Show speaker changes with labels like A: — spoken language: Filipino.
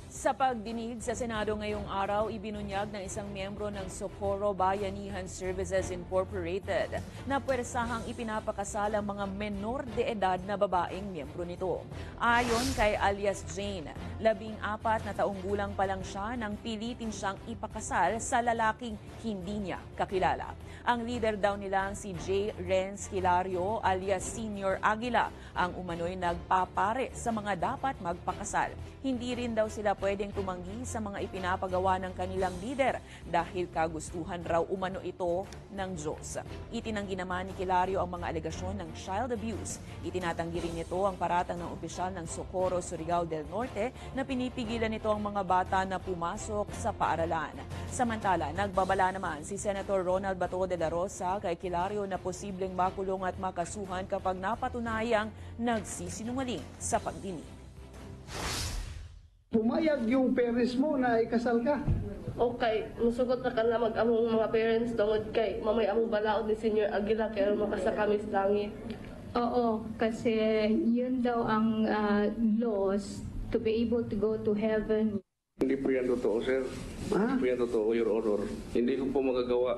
A: Sa pagdinig sa Senado ngayong araw, ibinunyag ng isang miyembro ng Socorro Bayanihan Services Incorporated na pwersahang ipinapakasal ang mga menor de edad na babaeng miyembro nito. Ayon kay alias Jane, 14 na taong gulang pa lang siya nang pilitin siyang ipakasal sa lalaking hindi niya kakilala. Ang leader daw nilang si J. Renz Hilario alias Senior Aguila ang umano'y nagpapare sa mga dapat magpakasal. Hindi rin daw sila pwedeng tumanggi sa mga ipinapagawa ng kanilang lider dahil kagustuhan raw umano ito ng Diyos. Itinanggi naman ni Hilario ang mga alegasyon ng child abuse. Itinatanggi rin nito ang paratang ng opisyal ng Socorro, Surigao del Norte na pinipigilan nito ang mga bata na pumasok sa paaralan. Samantala, nagbabala naman si Senator Ronald Bato de la Rosa kay Hilario na posibleng makulong at makasuhan kapag napatunayang nagsisinungaling sa pagdinig.
B: Pumayag yung parents mo na ikasal ka.
C: Okay, musugot na ka na mag-among mga parents tungod kay mamay among balaod ni Senior Aguila kaya makasa kami sa langit.
D: Oo, kasi yun daw ang laws to be able to go to heaven.
E: Hindi po yan totoo, sir.
B: Ha?
E: Hindi po yan totoo, Your Honor. Hindi ko po magagawa.